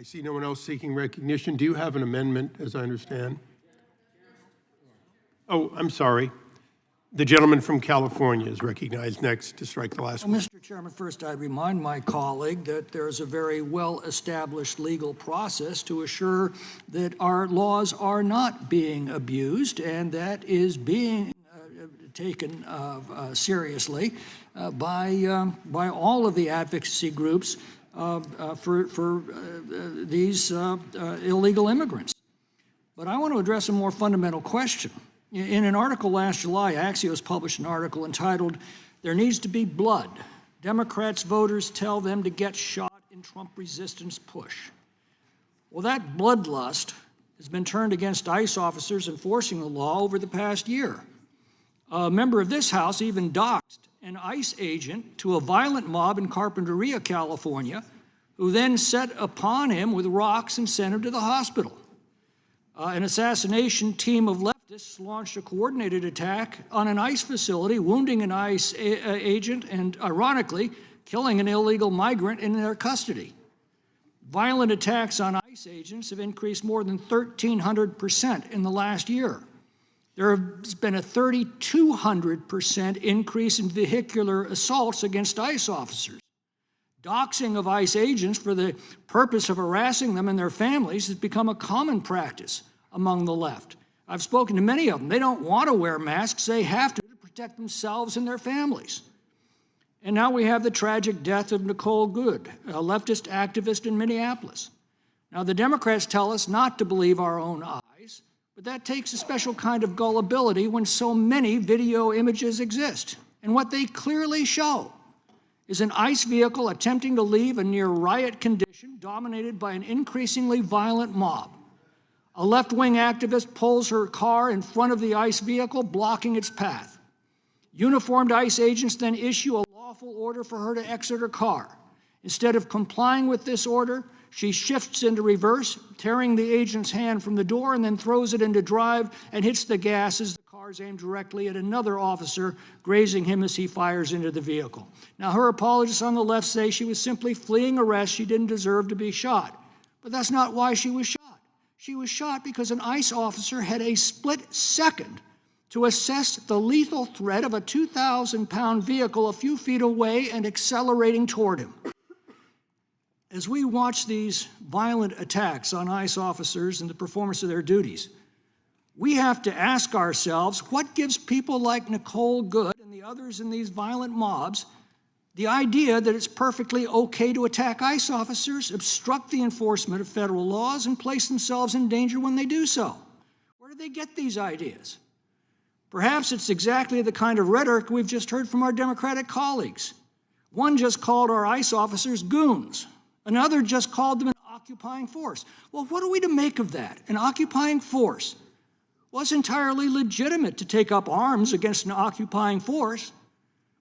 I see no one else seeking recognition. Do you have an amendment, as I understand? Oh, I'm sorry. The gentleman from California is recognized next to strike the last one. Mr. Chairman, first I remind my colleague that there is a very well-established legal process to assure that our laws are not being abused, and that is being taken seriously by all of the advocacy groups for these illegal immigrants. But I want to address a more fundamental question. In an article last July, Axios published an article entitled, "There Needs to Be Blood. Democrats voters tell them to get shot in Trump resistance push." Well, that bloodlust has been turned against ICE officers enforcing the law over the past year. A member of this House even doxed an ICE agent to a violent mob in Carpinteria, California, who then set upon him with rocks and sent him to the hospital. An assassination team of leftists launched a coordinated attack on an ICE facility, wounding an ICE agent and, ironically, killing an illegal migrant in their custody. Violent attacks on ICE agents have increased more than 1,300% in the last year. There has been a 3,200% increase in vehicular assaults against ICE officers. Doxing of ICE agents for the purpose of harassing them and their families has become a common practice among the left. I've spoken to many of them. They don't want to wear masks. They have to protect themselves and their families. And now we have the tragic death of Nicole Good, a leftist activist in Minneapolis. Now, the Democrats tell us not to believe our own eyes, but that takes a special kind of gullibility when so many video images exist. And what they clearly show is an ICE vehicle attempting to leave a near riot condition dominated by an increasingly violent mob. A left-wing activist pulls her car in front of the ICE vehicle, blocking its path. Uniformed ICE agents then issue a lawful order for her to exit her car. Instead of complying with this order, she shifts into reverse, tearing the agent's hand from the door, and then throws it into drive and hits the gas as the car is aimed directly at another officer, grazing him as he fires into the vehicle. Now, her apologists on the left say she was simply fleeing arrest. She didn't deserve to be shot. But that's not why she was shot. She was shot because an ICE officer had a split second to assess the lethal threat of a 2,000-pound vehicle a few feet away and accelerating toward him. As we watch these violent attacks on ICE officers and the performance of their duties, we have to ask ourselves, what gives people like Nicole Good and the others in these violent mobs the idea that it's perfectly okay to attack ICE officers, obstruct the enforcement of federal laws, and place themselves in danger when they do so? Where do they get these ideas? Perhaps it's exactly the kind of rhetoric we've just heard from our Democratic colleagues. One just called our ICE officers goons. Another just called them an occupying force. Well, what are we to make of that? An occupying force? Well, it's entirely legitimate to take up arms against an occupying force,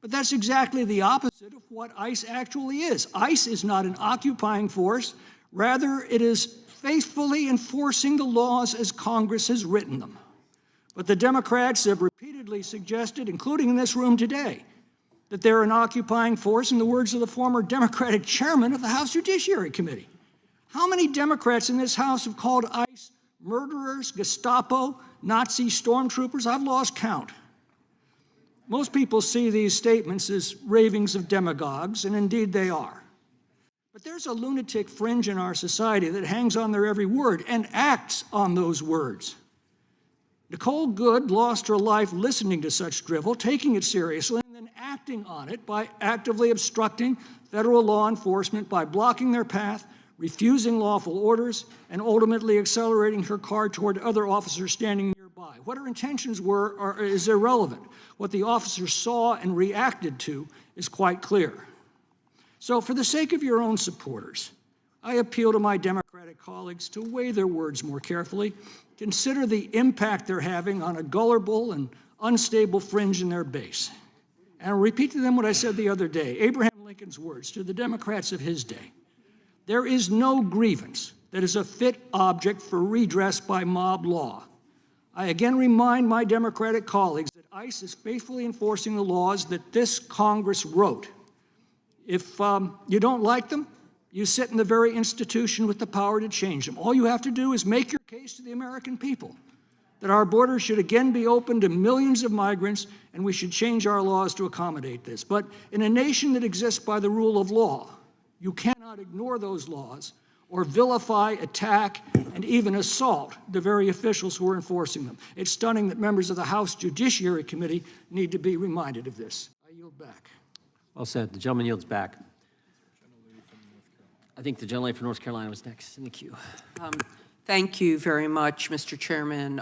but that's exactly the opposite of what ICE actually is. ICE is not an occupying force. Rather, it is faithfully enforcing the laws as Congress has written them. But the Democrats have repeatedly suggested, including in this room today, that they're an occupying force, in the words of the former Democratic chairman of the House Judiciary Committee. How many Democrats in this House have called ICE murderers, Gestapo, Nazi stormtroopers? I've lost count. Most people see these statements as ravings of demagogues, and indeed they are. But there's a lunatic fringe in our society that hangs on their every word and acts on those words. Nicole Good lost her life listening to such drivel, taking it seriously, and then acting on it by actively obstructing federal law enforcement by blocking their path, refusing lawful orders, and ultimately accelerating her car toward other officers standing nearby. What her intentions were is irrelevant. What the officers saw and reacted to is quite clear. So for the sake of your own supporters, I appeal to my Democratic colleagues to weigh their words more carefully, consider the impact they're having on a gullible and unstable fringe in their base. And I'll repeat to them what I said the other day, Abraham Lincoln's words to the Democrats of his day. There is no grievance that is a fit object for redress by mob law. I again remind my Democratic colleagues that ICE is faithfully enforcing the laws that this Congress wrote. If you don't like them, You sit in the very institution with the power to change them. All you have to do is make your case to the American people that our borders should again be open to millions of migrants, and we should change our laws to accommodate this. But in a nation that exists by the rule of law, you cannot ignore those laws or vilify, attack, and even assault the very officials who are enforcing them. It's stunning that members of the House Judiciary Committee need to be reminded of this. I yield back. Well said. The gentleman yields back. I think the gentlelady from North Carolina was next in the queue. Thank you very much, Mr. Chairman.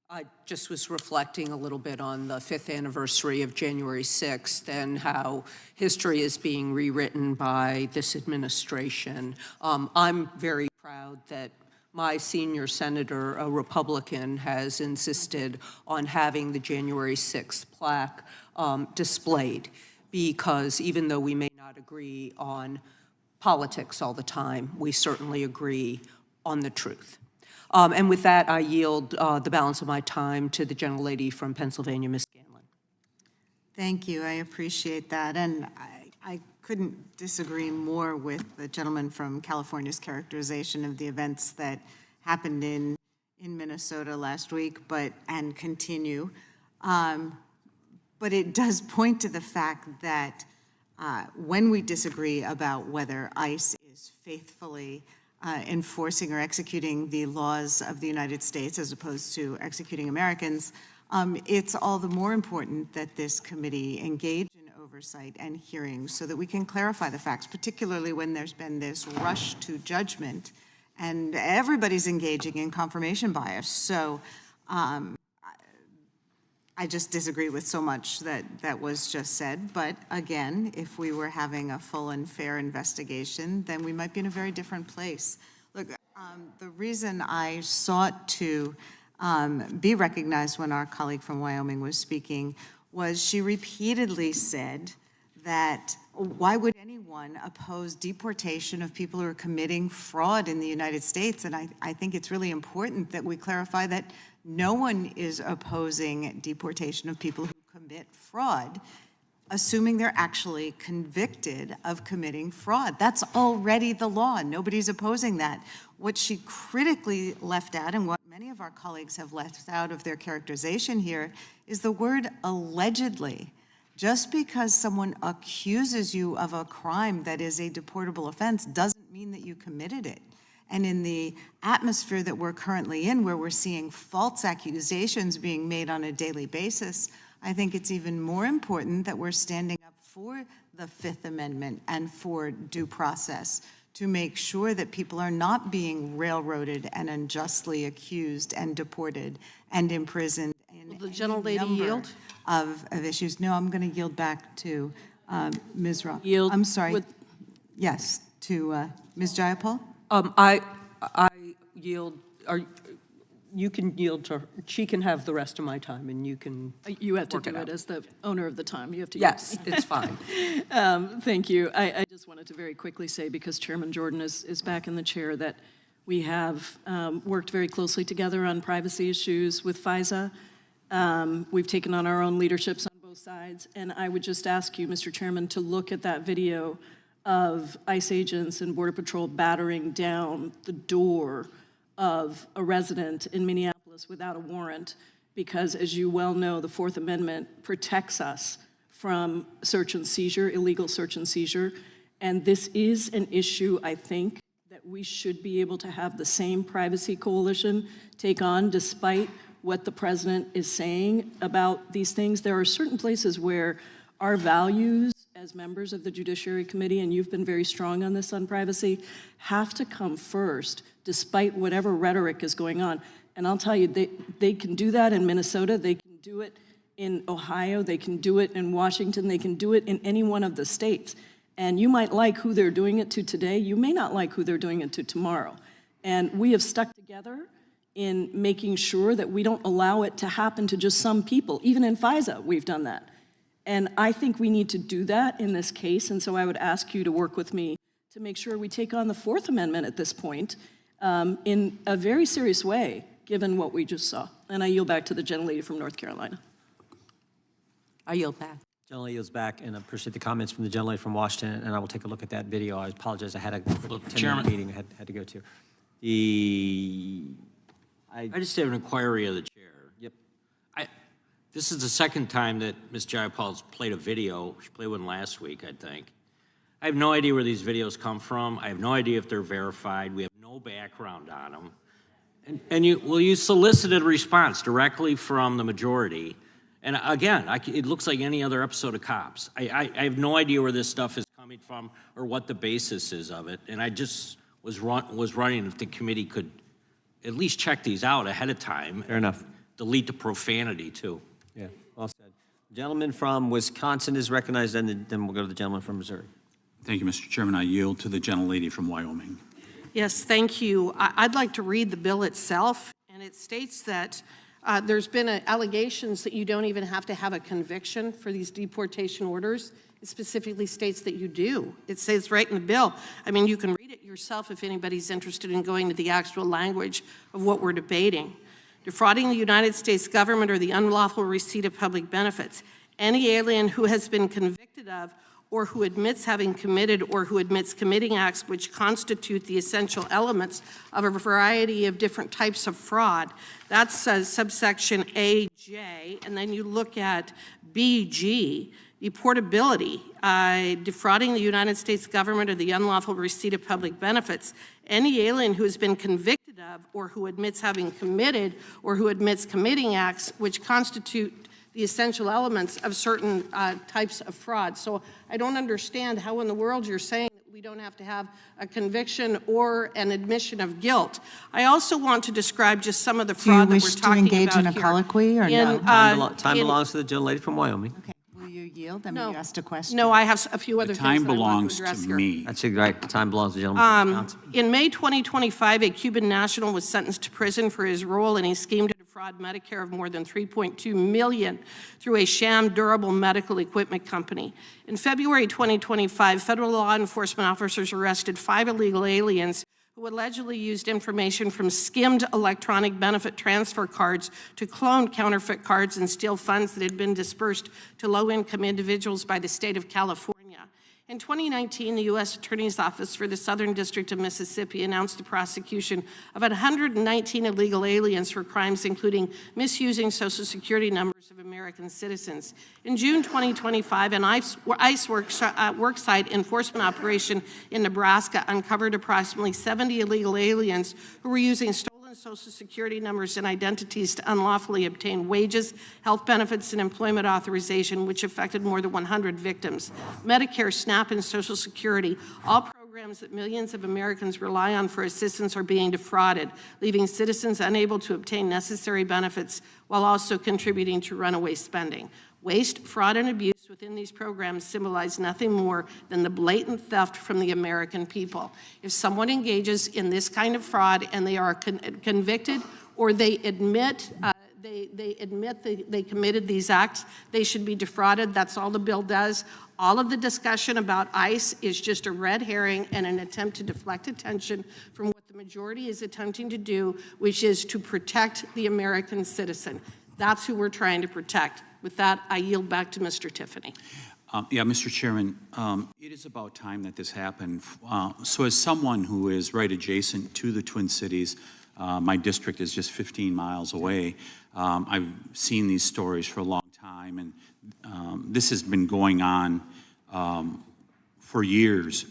I just was reflecting a little bit on the 5th anniversary of January 6th and how history is being rewritten by this administration. I'm very proud that my senior senator, a Republican, has insisted on having the January 6th plaque displayed, because even though we may not agree on politics all the time, we certainly agree on the truth. And with that, I yield the balance of my time to the gentlelady from Pennsylvania, Ms. Scanlon. Thank you. I appreciate that. And I couldn't disagree more with the gentleman from California's characterization of the events that happened in Minnesota last week, and continue. But it does point to the fact that when we disagree about whether ICE is faithfully enforcing or executing the laws of the United States as opposed to executing Americans, it's all the more important that this committee engage in oversight and hearings so that we can clarify the facts, particularly when there's been this rush to judgment and everybody's engaging in confirmation bias. So I just disagree with so much that was just said. But again, if we were having a full and fair investigation, then we might be in a very different place. Look, the reason I sought to be recognized when our colleague from Wyoming was speaking was she repeatedly said that why would anyone oppose deportation of people who are committing fraud in the United States? And I think it's really important that we clarify that no one is opposing deportation of people who commit fraud, assuming they're actually convicted of committing fraud. That's already the law. Nobody's opposing that. What she critically left out, and what many of our colleagues have left out of their characterization here, is the word allegedly. Just because someone accuses you of a crime that is a deportable offense doesn't mean that you committed it. And in the atmosphere that we're currently in, where we're seeing false accusations being made on a daily basis, I think it's even more important that we're standing up for the Fifth Amendment and for due process to make sure that people are not being railroaded and unjustly accused and deported and imprisoned in Will the any gentlelady number yield? Of issues. No, I'm going to yield back to Ms. Rock. Yield I'm sorry. with- Yes, to Ms. Jayapal. I yield, you can yield to her. She can have the rest of my time, and you can You have to work do it it out. as the owner of the time. You have to. Yes, it's fine. Thank you. I just wanted to very quickly say, because Chairman Jordan is back in the chair, that we have worked very closely together on privacy issues with FISA. We've taken on our own leaderships on both sides. And I would just ask you, Mr. Chairman, to look at that video of ICE agents and Border Patrol battering down the door of a resident in Minneapolis without a warrant, because, as you well know, the Fourth Amendment protects us from search and seizure, illegal search and seizure. And this is an issue, I think, that we should be able to have the same privacy coalition take on, despite what the president is saying about these things. There are certain places where our values as members of the Judiciary Committee, and you've been very strong on this on privacy, have to come first, despite whatever rhetoric is going on. And I'll tell you, they can do that in Minnesota, they can do it in Ohio, they can do it in Washington, they can do it in any one of the states. And you might like who they're doing it to today, you may not like who they're doing it to tomorrow. And we have stuck together in making sure that we don't allow it to happen to just some people. Even in FISA, we've done that. And I think we need to do that in this case, and so I would ask you to work with me to make sure we take on the Fourth Amendment at this point in a very serious way, given what we just saw. And I yield back to the gentlelady from North Carolina. I yield back. Gentlelady yields back, and I appreciate the comments from the gentlelady from Washington, and I will take a look at that video. I apologize, I had a quick 10-minute meeting I had to go to. I just have an inquiry of the chair. Yep. This is the second time that Ms. Jayapal's played a video. She played one last week, I think. I have no idea where these videos come from. I have no idea if they're verified. We have no background on them. And you solicited a response directly from the majority. And again, it looks like any other episode of Cops. I have no idea where this stuff is coming from or what the basis is of it. And I just was running if the committee could at least check these out ahead of time. Fair enough. Delete the profanity, too. Yeah, well said. The gentleman from Wisconsin is recognized, and then we'll go to the gentleman from Missouri. Thank you, Mr. Chairman. I yield to the gentlelady from Wyoming. Yes, thank you. I'd like to read the bill itself, and it states that there's been allegations that you don't even have to have a conviction for these deportation orders. It specifically states that you do. It says right in the bill. I mean, you can read it yourself if anybody's interested in going to the actual language of what we're debating. Defrauding the United States government or the unlawful receipt of public benefits. Any alien who has been convicted of or who admits having committed or who admits committing acts which constitute the essential elements of a variety of different types of fraud. That's subsection AJ, and then you look at BG, deportability, defrauding the United States government or the unlawful receipt of public benefits. Any alien who has been convicted of or who admits having committed or who admits committing acts which constitute the essential elements of certain types of fraud. So I don't understand how in the world you're saying that we don't have to have a conviction or an admission of guilt. I also want to describe just some of the fraud that we're talking about here. Do you wish to engage in a colloquy or no? Time belongs to the gentlelady from Wyoming. Okay, will you yield? I mean, No. you asked a question. No, I have a few other The things time that I want belongs to address to here. me. That's right. Time belongs to the gentleman from Wisconsin. In May 2025, a Cuban national was sentenced to prison for his role in a scheme to defraud Medicare of more than $3.2 million through a sham durable medical equipment company. In February 2025, federal law enforcement officers arrested 5 illegal aliens who allegedly used information from skimmed electronic benefit transfer cards to clone counterfeit cards and steal funds that had been dispersed to low-income individuals by the state of California. In 2019, the U.S. Attorney's Office for the Southern District of Mississippi announced the prosecution of 119 illegal aliens for crimes including misusing Social Security numbers of American citizens. In June 2025, an ICE worksite enforcement operation in Nebraska uncovered approximately 70 illegal aliens who were using stolen Social Security numbers and identities to unlawfully obtain wages, health benefits, and employment authorization, which affected more than 100 victims. Medicare, SNAP, and Social Security, all programs that millions of Americans rely on for assistance, are being defrauded, leaving citizens unable to obtain necessary benefits while also contributing to runaway spending. Waste, fraud, and abuse within these programs symbolize nothing more than the blatant theft from the American people. If someone engages in this kind of fraud and they are convicted or they admit they committed these acts, they should be defrauded. That's all the bill does. All of the discussion about ICE is just a red herring and an attempt to deflect attention from what the majority is attempting to do, which is to protect the American citizen. That's who we're trying to protect. With that, I yield back to Mr. Tiffany. Yeah, Mr. Chairman, it is about time that this happened. So as someone who is right adjacent to the Twin Cities, my district is just 15 miles away. I've seen these stories for a long time, and this has been going on for years.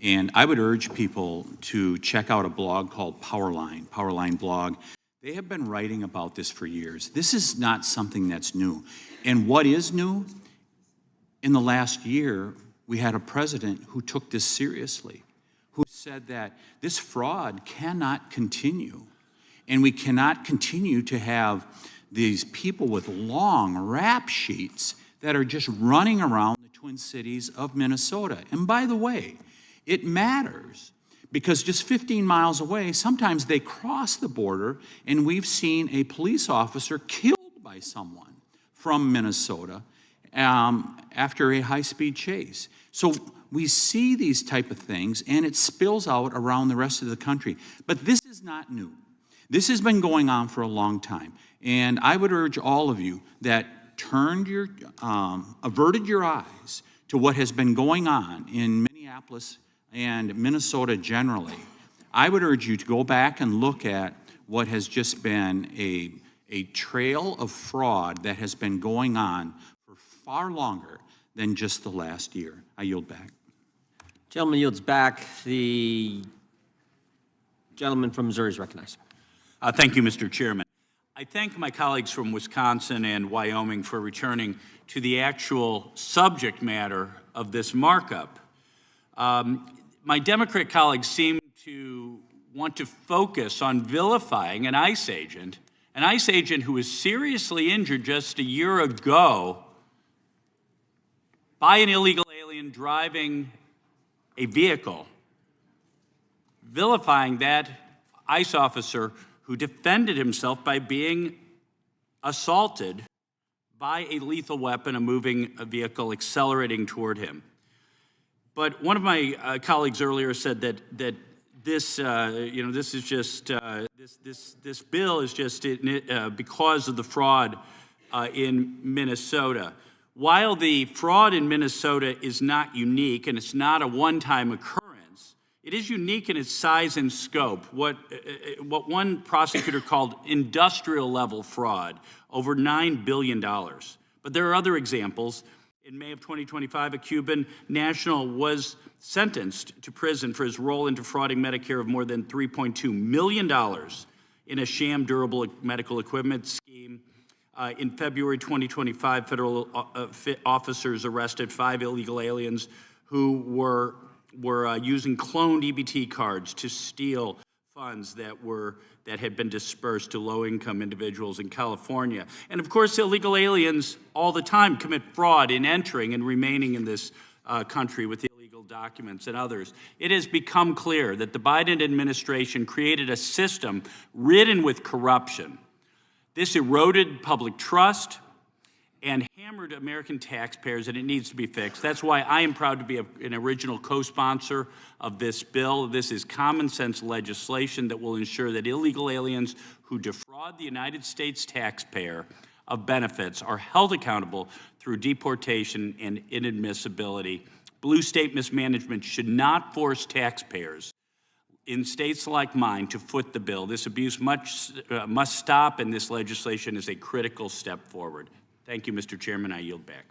And I would urge people to check out a blog called Powerline blog. They have been writing about this for years. This is not something that's new. And what is new? In the last year, we had a president who took this seriously, who said that this fraud cannot continue. And we cannot continue to have these people with long rap sheets that are just running around the Twin Cities of Minnesota. And by the way, it matters, because just 15 miles away, sometimes they cross the border, and we've seen a police officer killed by someone from Minnesota after a high-speed chase. So we see these type of things, and it spills out around the rest of the country. But this is not new. This has been going on for a long time. And I would urge all of you that averted your eyes to what has been going on in Minneapolis and Minnesota generally, I would urge you to go back and look at what has just been a trail of fraud that has been going on for far longer than just the last year. I yield back. Gentleman yields back. The gentleman from Missouri is recognized. Thank you, Mr. Chairman. I thank my colleagues from Wisconsin and Wyoming for returning to the actual subject matter of this markup. My Democrat colleagues seem to want to focus on vilifying an ICE agent who was seriously injured just a year ago by an illegal alien driving a vehicle, vilifying that ICE officer who defended himself by being assaulted by a lethal weapon, a moving vehicle accelerating toward him. But one of my colleagues earlier said that this, this is just this bill is just because of the fraud in Minnesota. While the fraud in Minnesota is not unique and it's not a one-time occurrence, it is unique in its size and scope. What one prosecutor called industrial-level fraud, over $9 billion. But there are other examples. In May of 2025, a Cuban national was sentenced to prison for his role in defrauding Medicare of more than $3.2 million in a sham durable medical equipment scheme. In February 2025, federal officers arrested 5 illegal aliens who were using cloned EBT cards to steal funds that had been dispersed to low-income individuals in California. And of course, illegal aliens all the time commit fraud in entering and remaining in this country with illegal documents and others. It has become clear that the Biden administration created a system ridden with corruption. This eroded public trust and hammered American taxpayers, and it needs to be fixed. That's why I am proud to be an original co-sponsor of this bill. This is common sense legislation that will ensure that illegal aliens who defraud the United States taxpayer of benefits are held accountable through deportation and inadmissibility. Blue state mismanagement should not force taxpayers in states like mine to foot the bill. This abuse must stop, and this legislation is a critical step forward. Thank you, Mr. Chairman. I yield back.